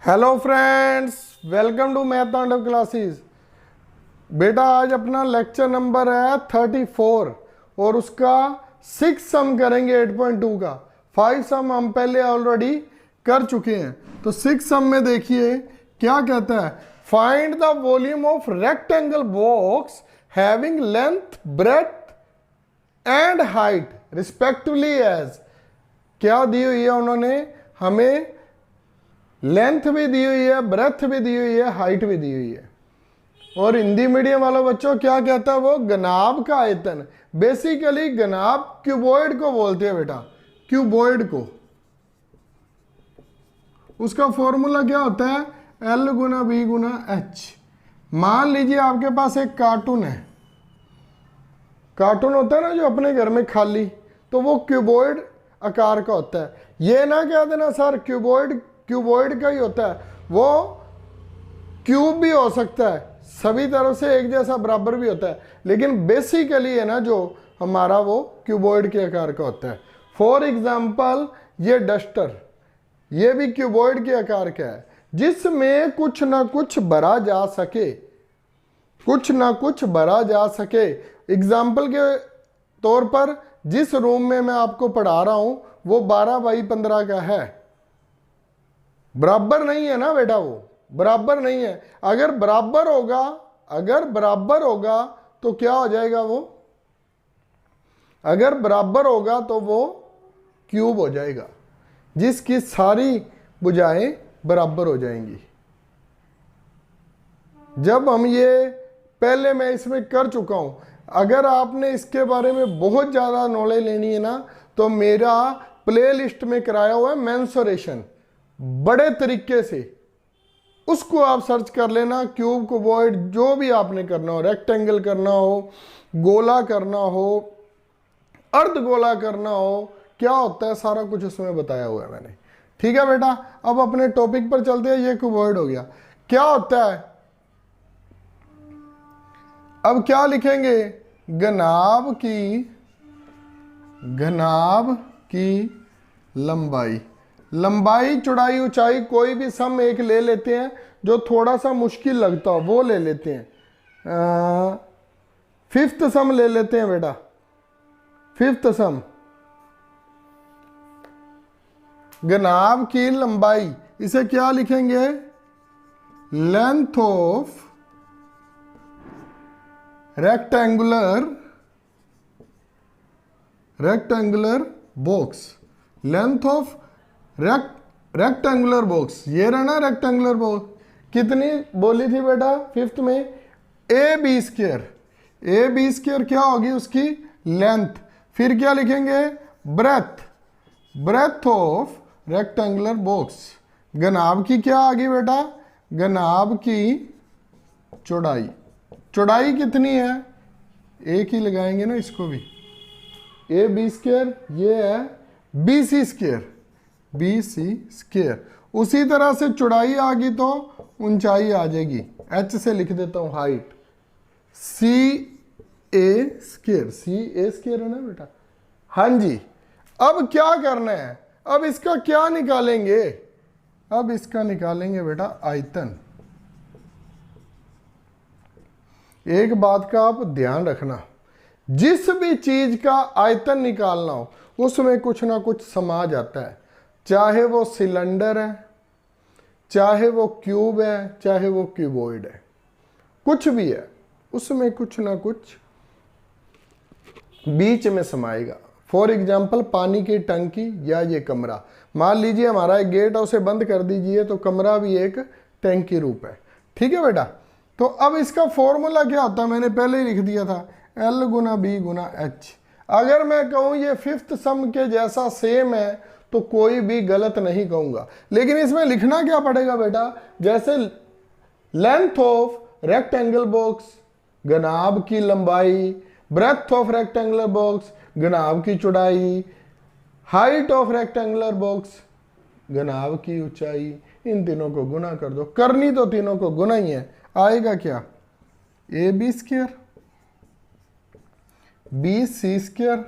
Hello friends, welcome to math Tandav classes. बेटा आज अपना लेक्चर नंबर है 34 और उसका 6 सम करेंगे 8.2 का। 5 सम हम पहले ऑलरेडी कर चुके हैं। तो 6 सम में देखिए क्या कहता है, find the volume of rectangle box having length, breadth and height respectively as. क्या दी हुई है उन्होंने हमें, लेंथ भी दी हुई है, ब्रेथ भी दी हुई है, हाइट भी दी हुई है। और हिंदी मीडियम वालों बच्चों क्या कहता है वो, घनाभ का आयतन। बेसिकली घनाभ क्यूबॉइड को बोलते हैं बेटा, क्यूबॉइड को। उसका फॉर्मूला क्या होता है, L गुना बी गुना एच। मान लीजिए आपके पास एक कार्टून है, कार्टून होता है ना जो अपने घर में खाली, तो वो क्यूबॉइड आकार का होता है। ये ना कह देना सर क्यूबॉइड का ही होता है, वो क्यूब भी हो सकता है, सभी तरफ से एक जैसा बराबर भी होता है, लेकिन बेसिकली है ना जो हमारा वो क्यूबॉइड के आकार का होता है। फॉर एग्जांपल ये डस्टर, ये भी क्यूबॉइड के आकार का है, जिसमें कुछ ना कुछ भरा जा सके, कुछ ना कुछ भरा जा सके। एग्जाम्पल के तौर पर जिस रूम में मैं आपको पढ़ा रहा हूं वो 12x15 का है। बराबर नहीं है ना बेटा, वो बराबर नहीं है। अगर बराबर होगा तो क्या हो जाएगा वो, अगर बराबर होगा तो वो क्यूब हो जाएगा, जिसकी सारी भुजाएं बराबर हो जाएंगी। जब हम ये पहले मैं इसमें कर चुका हूं, अगर आपने इसके बारे में बहुत ज्यादा नॉलेज लेनी है ना तो मेरा प्लेलिस्ट में कराया हुआ है मेंसुरेशन, बड़े तरीके से उसको आप सर्च कर लेना। क्यूब, क्यूबॉइड, जो भी आपने करना हो, रेक्टेंगल करना हो, गोला करना हो, अर्धगोला करना हो, क्या होता है सारा कुछ उसमें बताया हुआ है मैंने। ठीक है बेटा, अब अपने टॉपिक पर चलते हैं। ये क्यूबॉइड हो गया, क्या होता है, अब क्या लिखेंगे, घनाभ की लंबाई, लंबाई, चौड़ाई, ऊंचाई, कोई भी सम एक ले लेते हैं जो थोड़ा सा मुश्किल लगता हो वो ले लेते हैं। 5th सम ले लेते हैं बेटा, 5th सम, घनाभ की लंबाई, इसे क्या लिखेंगे, length of rectangular box, length of rectangular box. ये रहा ना रेक्टेंगुलर बॉक्स, कितनी बोली थी बेटा 5th में, ए बी स्क्वायर क्या होगी उसकी लेंथ। फिर क्या लिखेंगे, ब्रेथ ऑफ रेक्टेंगुलर बॉक्स। घनाभ की क्या आ गई बेटा, घनाभ की चौड़ाई, चौड़ाई कितनी है, एक ही लगाएंगे ना इसको भी, ए बी स्क्वायर, ये है बी सी स्क्वायर। उसी तरह से चौड़ाई आ गई तो ऊंचाई आ जाएगी, एच से लिख देता हूं हाइट, सी ए स्क्वायर है ना बेटा। हाँ जी, अब क्या करना है, अब इसका क्या निकालेंगे, अब इसका निकालेंगे बेटा आयतन। एक बात का आप ध्यान रखना, जिस भी चीज का आयतन निकालना हो उसमें कुछ ना कुछ समा जाता है, चाहे वो सिलेंडर है, चाहे वो क्यूब है, चाहे वो क्यूबॉइड है, कुछ भी है उसमें कुछ ना कुछ बीच में समाएगा। फॉर एग्जाम्पल पानी की टंकी या ये कमरा, मान लीजिए हमारा एक गेट है, उसे बंद कर दीजिए तो कमरा भी एक टैंकी रूप है। ठीक है बेटा, तो अब इसका फॉर्मूला क्या होता है, मैंने पहले ही लिख दिया था, L गुना बी गुना एच। अगर मैं कहूं ये 5th सम के जैसा सेम है तो कोई भी गलत नहीं कहूंगा, लेकिन इसमें लिखना क्या पड़ेगा बेटा, जैसे लेंथ ऑफ रेक्टेंगल बॉक्स, घनाभ की लंबाई, ब्रेथ ऑफ रेक्टेंगुलर बॉक्स, घनाभ की चौड़ाई, हाइट ऑफ रेक्टेंगुलर बॉक्स, घनाभ की ऊंचाई, इन तीनों को गुना कर दो। करनी तो तीनों को गुना ही है, आएगा क्या, A B square, B C square,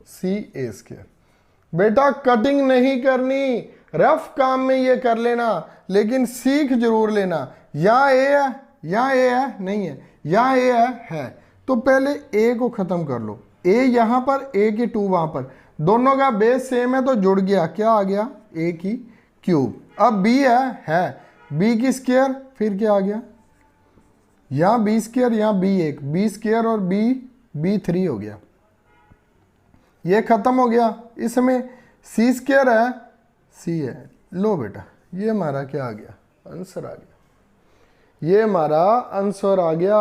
C A square. बेटा कटिंग नहीं करनी, रफ काम में ये कर लेना, लेकिन सीख जरूर लेना। यहाँ ए है, यहाँ ए है, नहीं है, यहाँ ए है। तो पहले ए को खत्म कर लो, ए यहाँ पर, ए की 2 वहां पर, दोनों का बेस सेम है तो जुड़ गया, क्या आ गया, ए की क्यूब। अब बी है बी की स्क्वायर, फिर क्या आ गया, यहाँ बी स्क्वायर, यहाँ बी 1, बी स्क्वायर और बी 3 हो गया, ये खत्म हो गया। इसमें सी स्क्वायर है, सी है। लो बेटा ये हमारा क्या आ गया, आंसर आ गया, ये हमारा आंसर आ गया।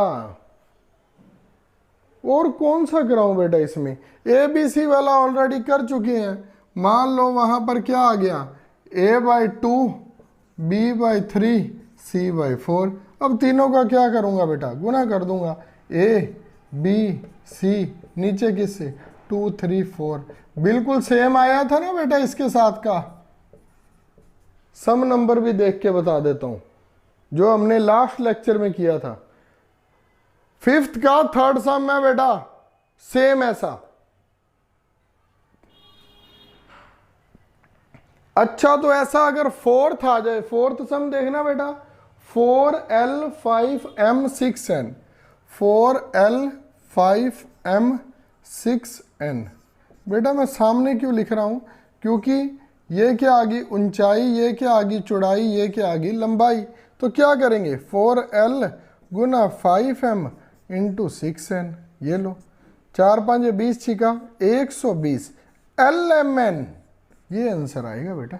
और कौन सा कराऊं बेटा, इसमें ए बी सी वाला ऑलरेडी कर चुके हैं। मान लो वहां पर क्या आ गया, a/2, b/3, c/4। अब तीनों का क्या करूंगा बेटा, गुना कर दूंगा, a b c, नीचे किससे, 2 3 4, बिल्कुल सेम आया था ना बेटा इसके साथ का। सम नंबर भी देख के बता देता हूं, जो हमने लास्ट लेक्चर में किया था। 5th का 3rd सम है बेटा, सेम ऐसा। अच्छा तो ऐसा अगर 4th आ जाए, 4th सम देखना बेटा, 4l 5m 6n, 4l 5m 6n। बेटा मैं सामने क्यों लिख रहा हूं, क्योंकि ये क्या आ गई ऊंचाई, ये क्या आ गई चौड़ाई, ये क्या आ गई लंबाई। तो क्या करेंगे, 4l गुना 5m इंटू 6n। ये लो 4 5 20 छिका 120 lmn, ये आंसर आएगा बेटा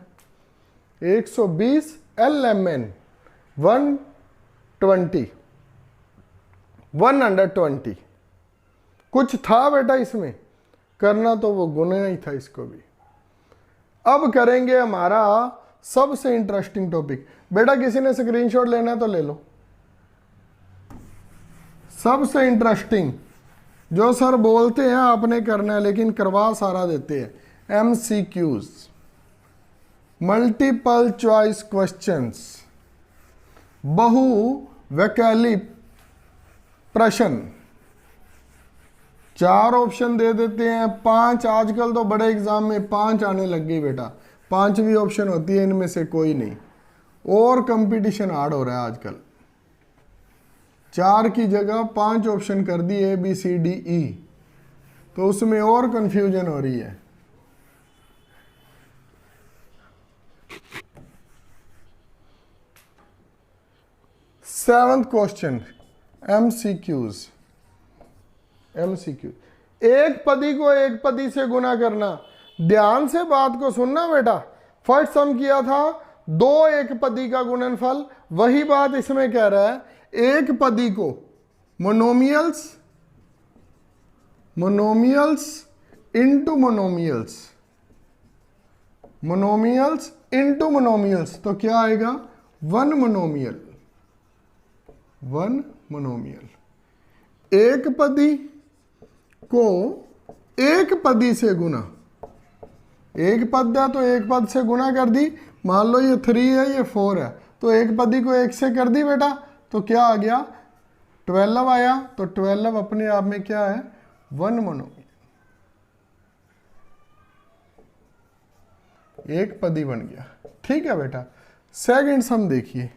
120 lmn, 120। कुछ था बेटा इसमें करना, तो वो गुना ही था इसको भी। अब करेंगे हमारा सबसे इंटरेस्टिंग टॉपिक। बेटा किसी ने स्क्रीनशॉट लेना है तो ले लो। सबसे इंटरेस्टिंग जो सर बोलते हैं आपने करना है, लेकिन करवा सारा देते हैं, MCQs, मल्टीपल चॉइस क्वेश्चंस, बहु वैकल्पिक प्रश्न। 4 ऑप्शन दे देते हैं, 5, आजकल तो बड़े एग्जाम में 5 आने लग गई बेटा, 5वीं ऑप्शन होती है, इनमें से कोई नहीं। और कंपटीशन हार्ड हो रहा है आजकल, 4 की जगह 5 ऑप्शन कर दी, ABCDE, तो उसमें और कंफ्यूजन हो रही है। Seventh question, MCQs। एक पदी को एक पदी से गुना करना। ध्यान से बात को सुनना बेटा, फर्स्ट सम किया था 2 एक पदी का गुणनफल, वही बात इसमें कह रहा है, एक पदी को मोनोमियल्स इंटू मोनोमियल्स, तो क्या आएगा, 1 मोनोमियल। एक पदी को एक पदी से गुना, एक पद है तो एक पद से गुना कर दी। मान लो ये 3 है, ये 4 है, तो एक पदी को 1 से कर दी बेटा, तो क्या आ गया, 12 आया। तो 12 अपने आप में क्या है, 1 मोनोमियल, एक पदी बन गया। ठीक है बेटा, सेकंड सम देखिए।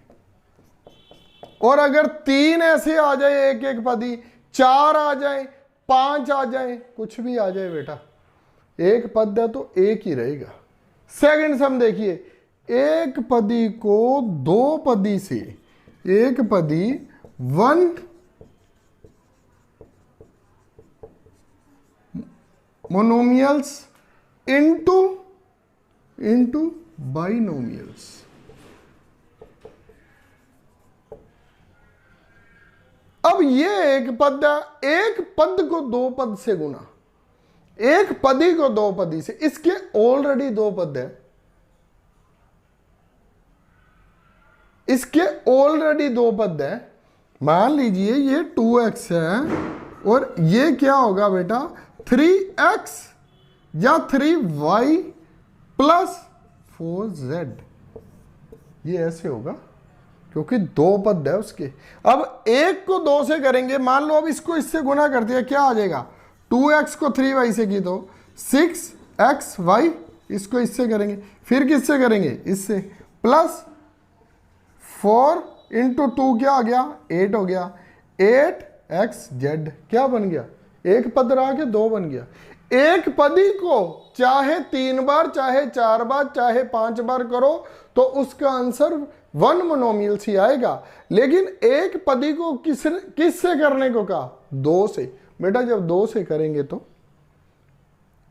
और अगर 3 ऐसे आ जाए एक एक पदी, 4 आ जाए, 5 आ जाए, कुछ भी आ जाए बेटा, एक पद है तो एक ही रहेगा। सेकंड सम देखिए, एक पदी को 2 पदी से, एक पदी 1 मोनोमियल्स इंटू बाइनोमियल्स। अब ये एक पद है, एक पद को 2 पद से गुना, एक पदी को 2 पदी से, इसके ऑलरेडी 2 पद है, इसके ऑलरेडी 2 पद है। मान लीजिए ये 2x है और ये क्या होगा बेटा, 3x या 3y प्लस 4z, ये ऐसे होगा क्योंकि 2 पद है उसके। अब एक को 2 से करेंगे, मान लो अब इसको इससे गुना कर दिया, क्या आ जाएगा, 2x को 3y से की तो 6xy इसको इससे करेंगे, फिर किससे करेंगे, इससे, प्लस 4 इंटू 2 क्या आ गया, 8 हो गया, 8xz क्या बन गया, एक पद रहा के 2 बन गया। एक पदी को चाहे 3 बार, चाहे 4 बार, चाहे 5 बार करो तो उसका आंसर 1 मोनोमियल ही आएगा। लेकिन एक पदी को किससे करने को कहा, 2 से। बेटा जब 2 से करेंगे तो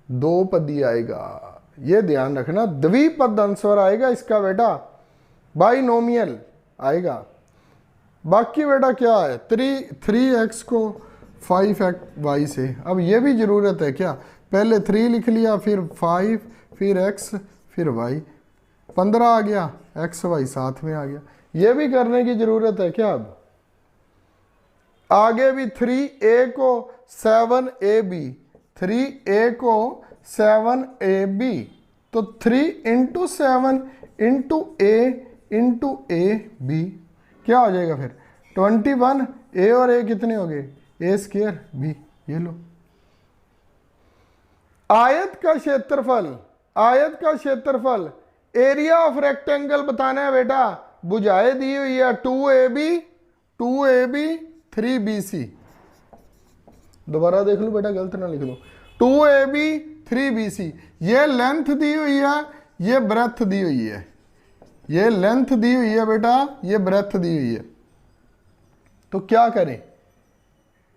2 पदी आएगा, ये ध्यान रखना, द्विपद आंसर आएगा इसका बेटा, बाइनोमियल आएगा। बाकी बेटा क्या है, 3x को 5y से, अब ये भी जरूरत है क्या, पहले 3 लिख लिया, फिर 5, फिर x, फिर y, 15 आ गया, x y साथ में आ गया, ये भी करने की जरूरत है क्या। अब आगे भी 3a को 7ab, 3a को 7ab, तो 3 into 7 into a into ab क्या हो जाएगा फिर 21, a और a कितने हो गए, a स्क्वायर b, ये लो। आयत का क्षेत्रफल, आयत का क्षेत्रफल, एरिया ऑफ रेक्टेंगल बताना है बेटा, बुझाए दी हुई है 2ab 3bc, दोबारा देख लो बेटा गलत ना लिख दो, 2ab 3bc, ये लेंथ दी हुई है, ये ब्रेथ दी हुई है, ये लेंथ दी हुई है बेटा, ये ब्रेथ दी हुई है। तो क्या करें,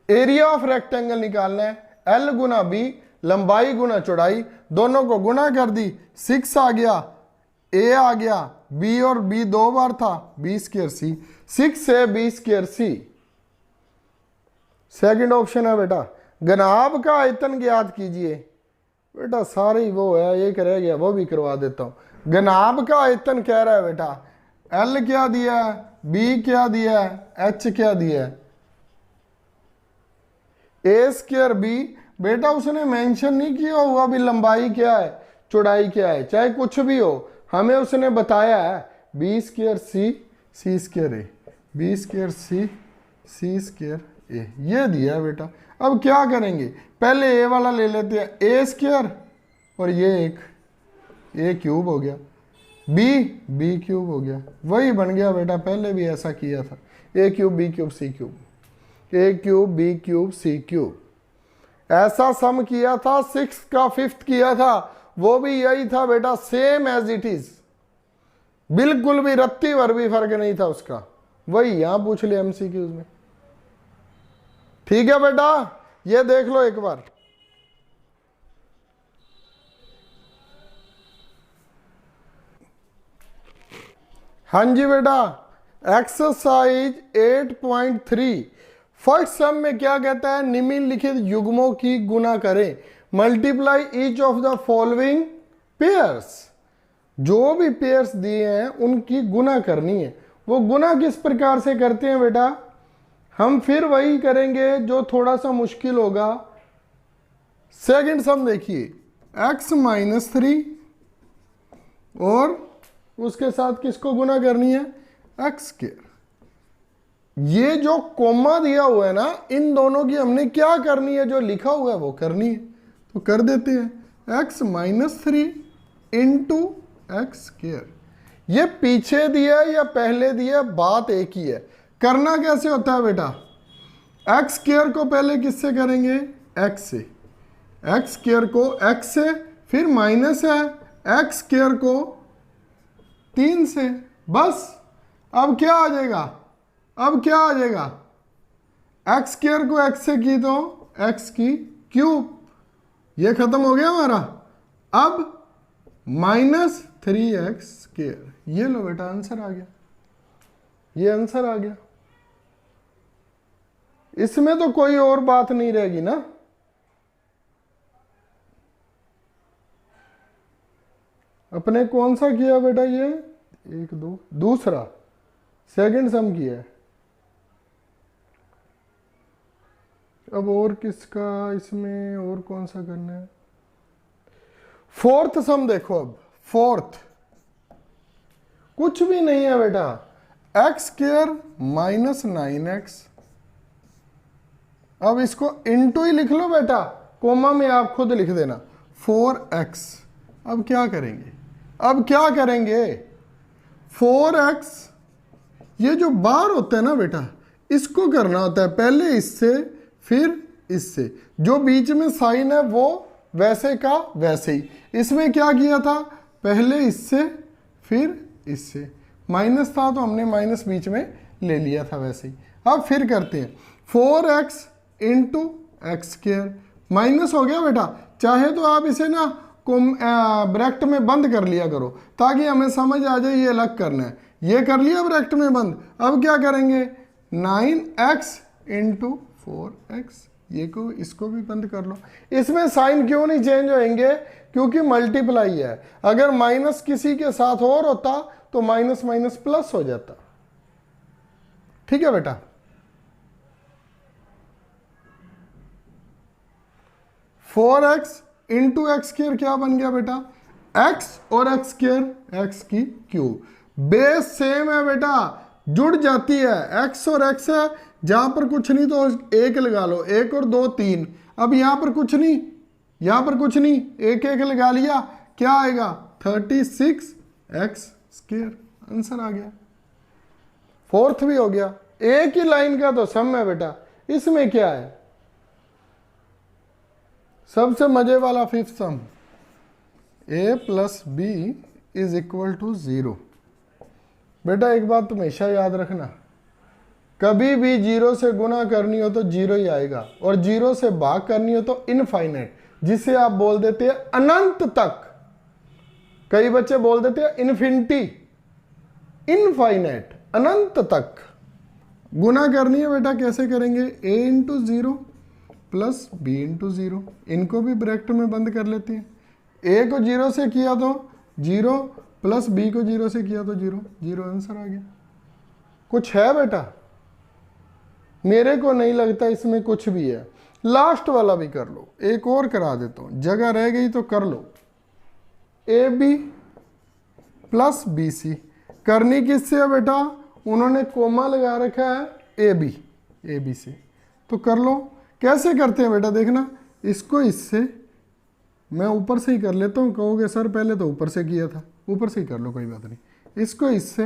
एरिया ऑफ रेक्टेंगल निकालना है, एल गुना बी, लंबाई गुना चौड़ाई, दोनों को गुना कर दी, 6 आ गया, ए आ गया, बी और बी 2 बार था, बी स्क्वायर सी, 6 से बी स्क्वायर सी। सेकंड ऑप्शन है बेटा, घनाभ का आयतन ज्ञात कीजिए, बेटा सारे ही वो है, एक रह गया वो भी करवा देता हूं। घनाभ का आयतन कह रहा है बेटा, एल क्या दिया है, बी क्या दिया है, एच क्या दिया है, ए स्क्वायर बी, बेटा उसने मेंशन नहीं किया हुआ भी लंबाई क्या है, चौड़ाई क्या है, चाहे कुछ भी हो, हमें उसने बताया है बी स्क्वायर सी, सी स्क्वायर ए, बी स्क्वायर सी, सी स्क्वायर ए, ये दिया है बेटा। अब क्या करेंगे, पहले ए वाला ले लेते हैं, ए स्क्वायर और ये एक ए क्यूब हो गया, बी क्यूब हो गया, वही बन गया बेटा, पहले भी ऐसा किया था, ए cube B cube C cube, ए cube B cube C cube, ऐसा सम किया था, 6 का 5th किया था, वो भी यही था बेटा, सेम एज इट इज, बिल्कुल भी रत्ती भर भी फर्क नहीं था उसका, वही यहां पूछ लिया एमसीक्यूज में। ठीक है बेटा, ये देख लो एक बार, हाँ जी बेटा, एक्सरसाइज 8.3 फर्स्ट सम में क्या कहता है, निम्नलिखित युग्मों की गुना करें, multiply each of the following pairs, जो भी पेयर्स दिए हैं उनकी गुना करनी है। वो गुना किस प्रकार से करते हैं बेटा, हम फिर वही करेंगे जो थोड़ा सा मुश्किल होगा। सेकंड सम देखिए, x-3 और उसके साथ किसको गुना करनी है, x स्क्वायर। ये जो कोमा दिया हुआ है ना, इन दोनों की हमने क्या करनी है, जो लिखा हुआ है वो करनी है, तो कर देते हैं, x-3 इंटू एक्स स्क्वायर। ये पीछे दिया या पहले दिया, बात एक ही है। करना कैसे होता है बेटा, एक्स स्क्वायर को पहले किससे करेंगे, एक्स से, एक्स स्क्वायर को एक्स से, फिर माइनस है एक्स स्क्वायर को 3 से, बस। अब क्या आ जाएगा, अब क्या आ जाएगा, एक्स स्क्वायर को एक्स से की तो एक्स की क्यूब, ये खत्म हो गया हमारा। अब -3x स्क्वायर, ये लो बेटा आंसर आ गया, ये आंसर आ गया। इसमें तो कोई और बात नहीं रहेगी ना। अपने कौन सा किया बेटा, ये 1 2, दूसरा सेकंड सम किया है। अब और किसका इसमें, और कौन सा करना है, फोर्थ सम देखो। अब फोर्थ कुछ भी नहीं है बेटा, एक्स स्क्वायर -9x, अब इसको इंटू ही लिख लो बेटा, कोमा में आप खुद लिख देना, 4x अब क्या करेंगे, अब क्या करेंगे, 4x, ये जो बार होता है ना बेटा, इसको करना होता है पहले इससे फिर इससे, जो बीच में साइन है वो वैसे का वैसे ही। इसमें क्या किया था, पहले इससे फिर इससे, माइनस था तो हमने माइनस बीच में ले लिया था वैसे ही। अब फिर करते हैं 4x into x square, minus हो गया बेटा। चाहे तो आप इसे ना ब्रैकेट में बंद कर लिया करो ताकि हमें समझ आ जाए ये अलग करना है। ये कर लिया ब्रैकेट में बंद। अब क्या करेंगे, 9x इंटू 4x, ये को इसको भी बंद कर लो। इसमें साइन क्यों नहीं चेंज होंगे, क्योंकि मल्टीप्लाई है। अगर माइनस किसी के साथ और होता तो माइनस माइनस प्लस हो जाता। ठीक है बेटा, 4x इंटू एक्स स्क्वायर क्या बन गया बेटा, x और एक्स स्क्वायर x की क्यूब। बेस सेम है बेटा, जुड़ जाती है, x और x है, जहां पर कुछ नहीं तो एक लगा लो, एक और दो तीन। अब यहां पर कुछ नहीं, यहां पर कुछ नहीं, एक एक लगा लिया, क्या आएगा 36x स्क्वायर, आंसर आ गया। फोर्थ भी हो गया, एक ही लाइन का तो सम है बेटा, इसमें क्या है, सबसे मजे वाला fifth sum, a plus B is equal to 0। बेटा एक बात तो हमेशा याद रखना, कभी भी 0 से गुना करनी हो तो 0 ही आएगा, और 0 से भाग करनी हो तो इनफाइनाइट, जिसे आप बोल देते हैं अनंत तक। कई बच्चे बोल देते हैं इन्फिनिटी, इनफाइनाइट, अनंत तक गुना करनी है बेटा। कैसे करेंगे, a into 0 plus B into 0, इनको भी ब्रैकेट में बंद कर लेते हैं। a को 0 से किया तो 0, प्लस b को 0 से किया तो 0, 0 आंसर आ गया। कुछ है बेटा, मेरे को नहीं लगता इसमें कुछ भी है। लास्ट वाला भी कर लो, एक और करा देता हूं, जगह रह गई तो कर लो। A B plus B C करनी किससे है बेटा, उन्होंने कोमा लगा रखा है ए बी से, तो कर लो। कैसे करते हैं बेटा, देखना, इसको इससे मैं ऊपर से ही कर लेता हूँ। कहोगे सर पहले तो ऊपर से किया था, ऊपर से ही कर लो, कोई बात नहीं। इसको इससे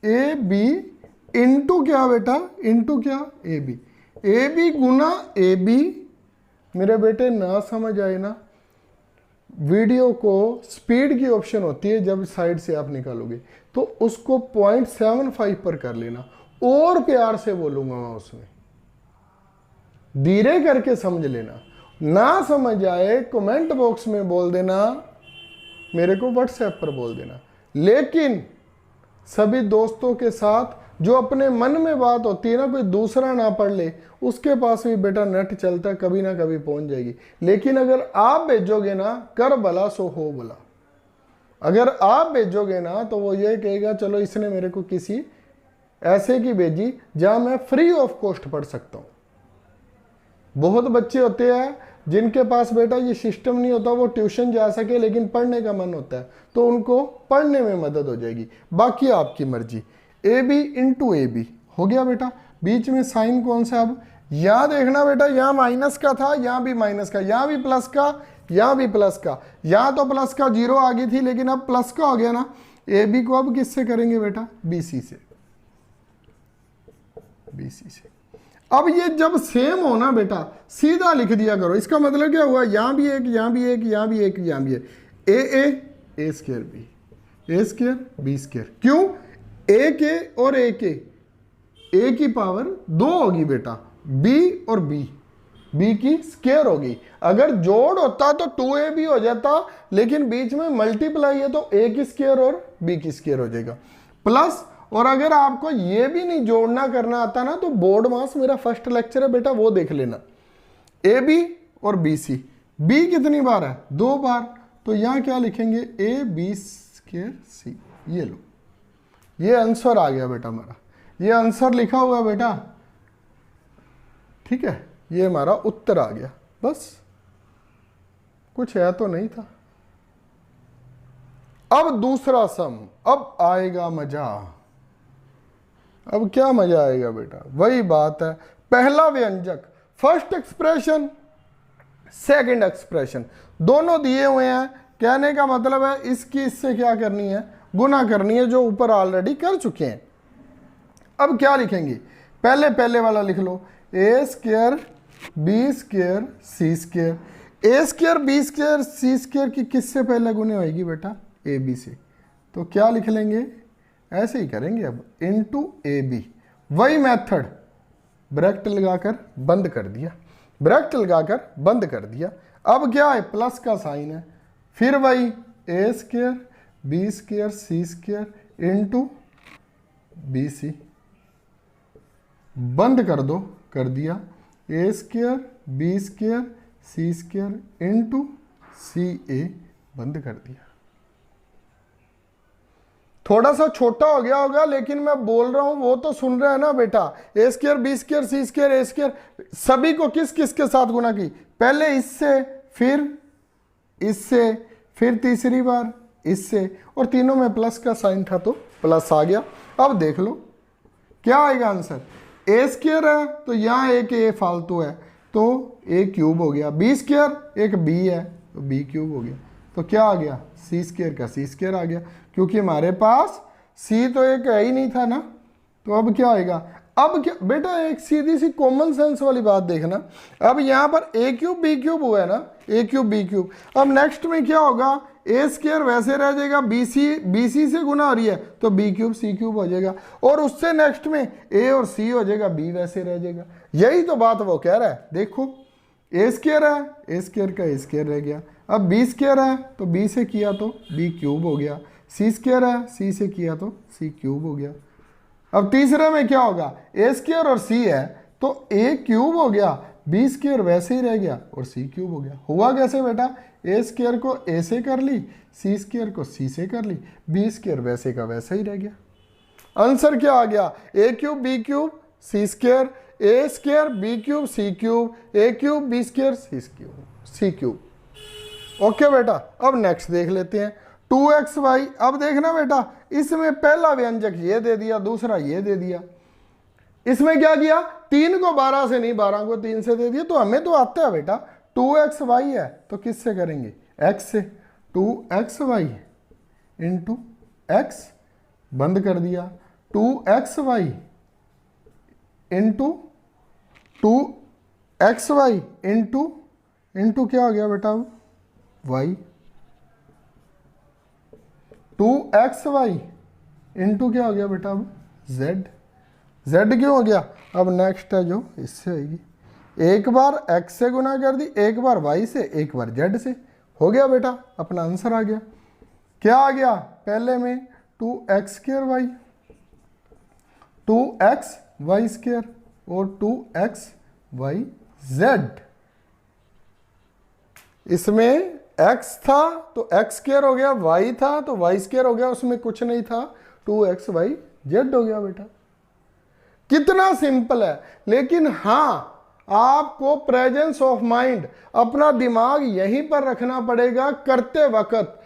ए बी इंटू क्या बेटा, इंटू क्या, A B Guna A B. मेरे बेटे ना समझ आए ना, वीडियो को स्पीड की ऑप्शन होती है जब साइड से आप निकालोगे, तो उसको 0.75 पर कर लेना, और प्यार से बोलूंगा मैं उसमें, धीरे करके समझ लेना। ना समझ आए कमेंट बॉक्स में बोल देना, मेरे को व्हाट्सएप पर बोल देना। लेकिन सभी दोस्तों के साथ जो अपने मन में बात होती है ना, कोई दूसरा ना पढ़ ले, उसके पास भी बेटा नेट चलता है, कभी ना कभी पहुंच जाएगी। लेकिन अगर आप भेजोगे ना, कर भला सो हो भला। अगर आप भेजोगे ना तो वो ये कहेगा चलो इसने मेरे को किसी ऐसे की भेजी जहां मैं फ्री ऑफ कॉस्ट पढ़ सकता हूं। बहुत बच्चे होते हैं जिनके पास बेटा ये सिस्टम नहीं होता, वो ट्यूशन जा सके लेकिन पढ़ने का मन होता है, तो उनको पढ़ने में मदद हो जाएगी। बाकी आपकी मर्जी। A B into A B हो गया बेटा। बीच में साइन कौन सा, अब यहां देखना बेटा, यहां माइनस का था, यहां भी माइनस का, यहां भी प्लस का, यहां भी प्लस का। यहां तो प्लस का 0 आ गई थी, लेकिन अब प्लस का हो गया ना। ए बी को अब किससे करेंगे बेटा, बी सी से, बी सी से। अब ये जब सेम हो ना बेटा, सीधा लिख दिया करो। इसका मतलब क्या हुआ, यहां भी एक, यहां भी एक, यहां भी एक, यहां भी एक, ए स्क्वायर बी, ए स्क्वायर बी स्क्वायर। क्यों, ए के और ए के, ए की पावर 2 होगी बेटा, बी और बी की स्क्वायर होगी। अगर जोड़ होता तो 2ab हो जाता, लेकिन बीच में मल्टीप्लाई है तो ए की स्क्वायर और बी की स्क्वायर हो जाएगा, प्लस। और अगर आपको ये भी नहीं जोड़ना करना आता ना, तो बोर्ड मास मेरा फर्स्ट लेक्चर है बेटा, वो देख लेना। ए बी और बी सी, बी कितनी बार है, 2 बार, तो यहां क्या लिखेंगे, ए बी स्क्वायर सी। ये लो, ये आंसर आ गया बेटा हमारा, ये आंसर लिखा हुआ है बेटा, ठीक है, ये हमारा उत्तर आ गया। बस कुछ है तो नहीं था। अब दूसरा सम, अब आएगा मजा। अब क्या मजा आएगा बेटा, वही बात है, पहला व्यंजक, फर्स्ट एक्सप्रेशन, सेकंड एक्सप्रेशन, दोनों दिए हुए हैं। कहने का मतलब है इसकी इससे क्या करनी है, गुना करनी है, जो ऊपर ऑलरेडी कर चुके हैं। अब क्या लिखेंगे, पहले वाला लिख लो, ए स्क्वायर बी स्क्वायर सी स्क्वायर। ए स्क्वायर बी स्क्वायर सी स्क्वायर की किससे पहले गुने होएगी बेटा, ए बी से। तो क्या लिख लेंगे, ऐसे ही करेंगे अब, इनटू ए बी। वही मेथड, ब्रैकेट लगाकर बंद कर दिया, ब्रैकेट लगाकर बंद कर दिया। अब क्या है, प्लस का साइन है, फिर वही ए स्क्वायर बी स्क्वायर सी स्क्वायर इनटू बी सी, बंद कर दो, कर दिया, ए स्क्वायर बी स्क्वायर सी स्क्वायर इनटू सी ए, बंद कर दिया। थोड़ा सा छोटा हो गया होगा, लेकिन मैं बोल रहा हूं वो तो सुन रहे हैं ना बेटा। ए स्क्वायर बी स्क्वायर सी स्क्वायर ए स्क्वायर, सभी को किस किस के साथ गुना की, पहले इससे, फिर इससे, फिर तीसरी बार इससे, और तीनों में प्लस का साइन था तो प्लस आ गया। अब देख लो क्या आएगा आंसर, ए स्क्वायर है तो यहाँ एक ए फालतू है तो ए क्यूब हो गया, बी स्क्वायर एक बी है तो बी क्यूब हो गया। तो क्या आ गया, सी स्क्वायर का सी स्क्वायर आ गया, क्योंकि हमारे पास सी तो एक है ही नहीं था ना। तो अब क्या आएगा, अब क्या बेटा, एक सीधी सी कॉमन सेंस वाली बात देखना। अब यहाँ पर ए क्यूब बी क्यूब हुआ है ना, ए क्यूब बी क्यूब। अब नेक्स्ट में क्या होगा, ए स्क्वायर वैसे रह जाएगा, बी सी से गुना हो रही है तो बी क्यूब सी क्यूब हो जाएगा, और उससे नेक्स्ट में ए और सी हो जाएगा, बी वैसे रह जाएगा। यही तो बात वो कह रहा है। देखो ए स्क्वायर है, ए स्क्वायर का ए स्क्वायर रह गया, अब बी स्क्वायर है तो बी से किया तो बी क्यूब हो गया, सी स्क्वायर है सी से किया तो सी क्यूब हो गया। अब तीसरे में क्या होगा, ए स्क्वायर और सी है तो ए क्यूब हो गया, बी स्क्वायर वैसे ही रह गया और सी क्यूब हो गया। हुआ कैसे बेटा, ए स्क्वायर को ए से कर ली, सी स्क्वायर को सी से कर ली, बी स्क्वायर वैसे का वैसा ही रह गया। आंसर क्या आ गया, ए cube B cube C square, ए square B cube C cube, ए क्यूब बी स्क्वायर सी क्यूब। ओके बेटा, अब नेक्स्ट देख लेते हैं 2xy। अब देखना बेटा, इसमें पहला व्यंजक ये दे दिया, दूसरा ये दे दिया। इसमें क्या किया, 3 को 12 से नहीं, 12 को 3 से दे दिया। तो हमें तो आता है बेटा 2xy है तो किससे करेंगे, x से। 2xy इंटू x, बंद कर दिया, 2xy इंटू 2xy इंटू क्या हो गया बेटा, y। 2xy इंटू क्या हो गया बेटा, अब z। z क्यों हो गया, अब नेक्स्ट है जो इससे होगी, एक बार x से गुना कर दी, एक बार y से, एक बार z से। हो गया बेटा, अपना आंसर आ गया। क्या आ गया, पहले में 2x square y, 2x y square और 2x y z। इसमें x था तो x स्क्वायर हो गया, y था तो y स्क्वायर हो गया, उसमें कुछ नहीं था, 2xy z हो गया बेटा। कितना सिंपल है। लेकिन हाँ, आपको प्रेजेंस ऑफ माइंड, अपना दिमाग यहीं पर रखना पड़ेगा करते वक्त।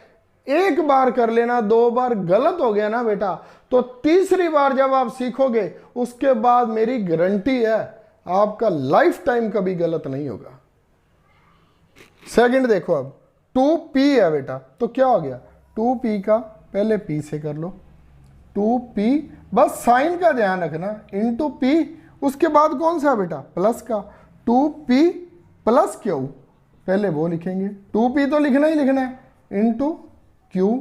एक बार कर लेना, 2 बार गलत हो गया ना बेटा, तो तीसरी बार जब आप सीखोगे उसके बाद मेरी गारंटी है आपका लाइफ टाइम कभी गलत नहीं होगा। सेकंड देखो, अब 2p है बेटा, तो क्या हो गया, 2p का पहले p से कर लो, 2p, बस साइन का ध्यान रखना, इंटू p, उसके बाद कौन सा बेटा, प्लस का, 2p प्लस क्यू, पहले वो लिखेंगे, 2p तो लिखना ही लिखना है, इंटू q,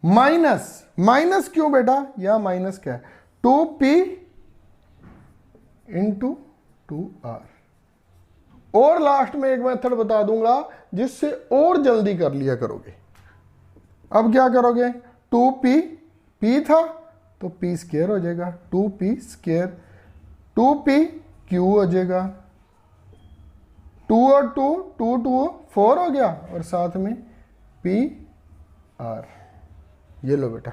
माइनस क्यों बेटा, यह माइनस क्या है, 2p इंटू 2r। और लास्ट में एक मेथड बता दूंगा जिससे और जल्दी कर लिया करोगे। अब क्या करोगे, 2p, p था तो p स्क्वायर हो जाएगा, 2p स्क्वायर, 2p q हो जाएगा, 2 और 2, 2 4 हो गया, और साथ में p r। ये लो बेटा।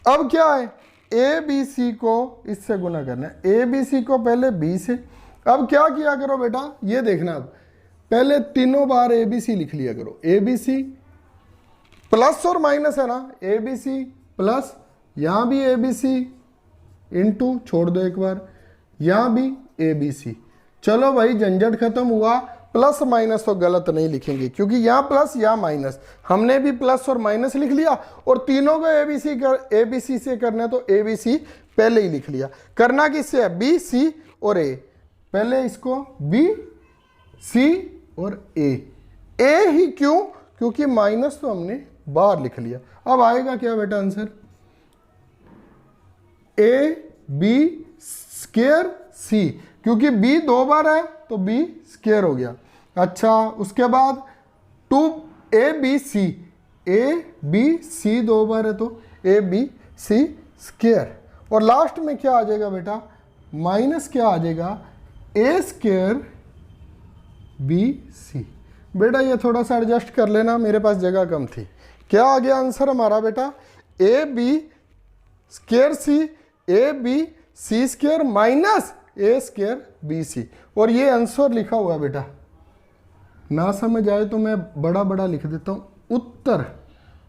अब क्या है, ए बी सी को इससे गुना करना है, ए बी सी को पहले b से। अब क्या किया करो बेटा, ये देखना, अब पहले तीनों बार ए बी सी लिख लिया करो, ए बी सी प्लस और माइनस है ना, ए बी सी प्लस, यहां भी ए बी सी इंटू, छोड़ दो एक बार, यहां भी ए बी सी। चलो भाई, झंझट खत्म हुआ, प्लस माइनस तो गलत नहीं लिखेंगे, क्योंकि यहाँ प्लस यहाँ माइनस, हमने भी प्लस और माइनस लिख लिया, और तीनों को एबीसी से करना है तो एबीसी पहले ही लिख लिया। करना किससे है, बी सी और ए, पहले इसको बी सी और ए ही, क्यों, क्योंकि माइनस तो हमने बाहर लिख लिया। अब आएगा क्या बेटा आंसर, ए बी स्क्वायर सी, क्योंकि बी 2 बार है तो बी स्क्वायर हो गया। अच्छा, उसके बाद 2abc, ए बी सी 2 बार है तो ए बी सी स्क्वायर, और लास्ट में क्या आ जाएगा बेटा, माइनस क्या आ जाएगा, ए स्क्वायर बी सी। बेटा ये थोड़ा सा एडजस्ट कर लेना, मेरे पास जगह कम थी। क्या आ गया आंसर हमारा बेटा, A B square C, A B C square minus A square B C, और ये आंसर लिखा हुआ है बेटा। ना समझ आए तो मैं बड़ा बड़ा लिख देता हूं उत्तर,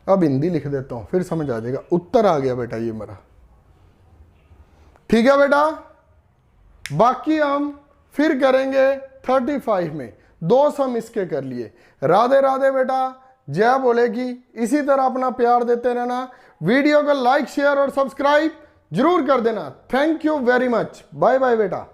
अब हिंदी लिख देता हूं फिर समझ आ जाएगा। उत्तर आ गया बेटा ये मेरा, ठीक है बेटा। बाकी हम फिर करेंगे 35 में, 2 सम इसके कर लिए। राधे राधे बेटा, जय बोलेगी। इसी तरह अपना प्यार देते रहना, वीडियो को लाइक शेयर और सब्सक्राइब जरूर कर देना। Thank you very much, bye bye बेटा।